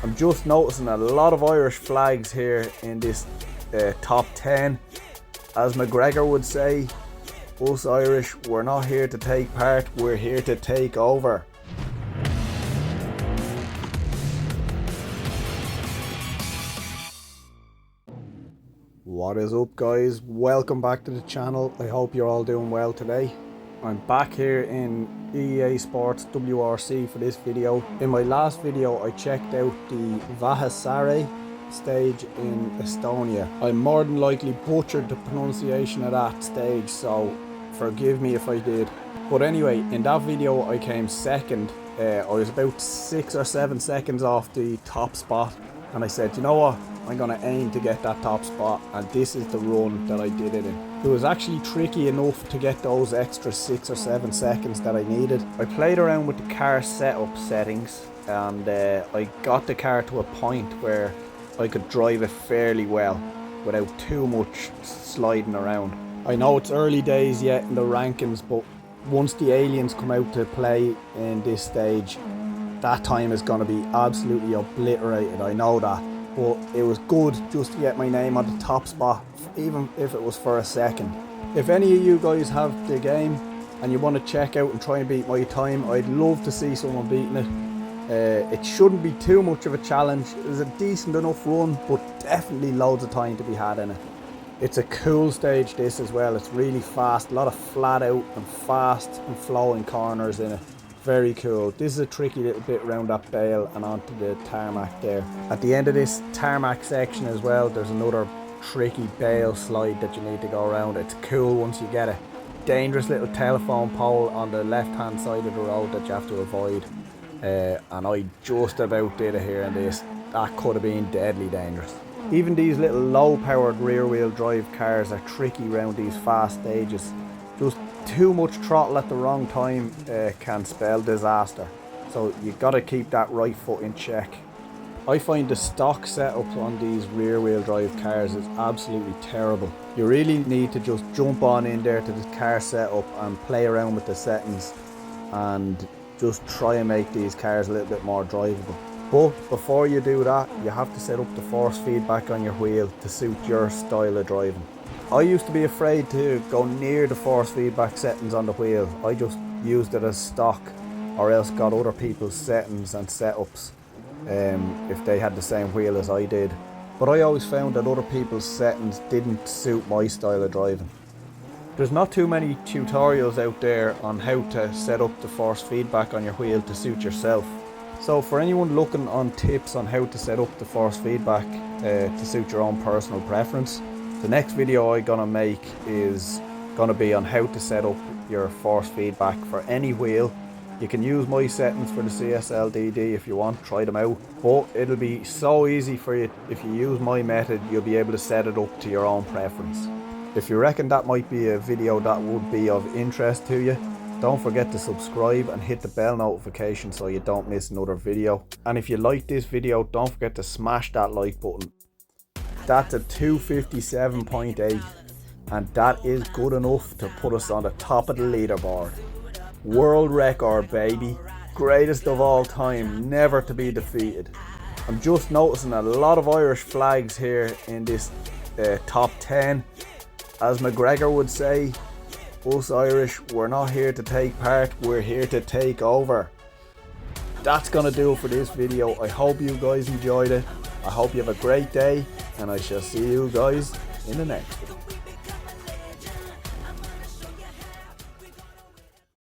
I'm just noticing a lot of Irish flags here in this top 10. As McGregor would say, us Irish, we're not here to take part, we're here to take over. What is up, guys? Welcome back to the channel. I hope you're all doing well today. I'm back here in EA Sports WRC for this video. In my last video I checked out the Vahasare stage in Estonia. I more than likely butchered the pronunciation of that stage, so forgive me if I did. But anyway, in that video I came second. I was about 6 or 7 seconds off the top spot, and I said, you know what, I'm going to aim to get that top spot, and this is the run that I did it in. It was actually tricky enough to get those extra 6 or 7 seconds that I needed. I played around with the car setup settings, and I got the car to a point where I could drive it fairly well without too much sliding around. I know it's early days yet in the rankings, but once the aliens come out to play in this stage, that time is going to be absolutely obliterated, I know that. But it was good just to get my name on the top spot, even if it was for a second. If any of you guys have the game and you want to check out and try and beat my time, I'd love to see someone beating it. It shouldn't be too much of a challenge. It's a decent enough run, but definitely loads of time to be had in it. It's a cool stage, this as well. It's really fast, a lot of flat out and fast and flowing corners in it. Very cool. This is a tricky little bit around that bale and onto the tarmac there. At the end of this tarmac section as well, there's another tricky bale slide that you need to go around. It's cool once you get it. Dangerous little telephone pole on the left hand side of the road that you have to avoid. And I just about did it here in this. That could have been deadly dangerous. Even these little low powered rear wheel drive cars are tricky around these fast stages. Just too much throttle at the wrong time can spell disaster. So you've got to keep that right foot in check. I find the stock setup on these rear wheel drive cars is absolutely terrible. You really need to just jump on in there to the car setup and play around with the settings and just try and make these cars a little bit more drivable. But before you do that, you have to set up the force feedback on your wheel to suit your style of driving. I used to be afraid to go near the force feedback settings on the wheel. I just used it as stock, or else got other people's settings and setups if they had the same wheel as I did. But I always found that other people's settings didn't suit my style of driving. There's not too many tutorials out there on how to set up the force feedback on your wheel to suit yourself. So for anyone looking on tips on how to set up the force feedback to suit your own personal preference, the next video I'm gonna make is gonna be on how to set up your force feedback for any wheel. You can use my settings for the CSLDD if you want, try them out. But it'll be so easy for you. If you use my method, you'll be able to set it up to your own preference. If you reckon that might be a video that would be of interest to you, don't forget to subscribe and hit the bell notification so you don't miss another video. And if you like this video, don't forget to smash that like button. That's a 257.8, and that is good enough to put us on the top of the leaderboard. World record, baby. Greatest of all time, never to be defeated. I'm just noticing a lot of Irish flags here in this top 10. As McGregor would say, us Irish, we're not here to take part, we're here to take over. That's gonna do it for this video. I hope you guys enjoyed it. I hope you have a great day, and I shall see you guys in the next one.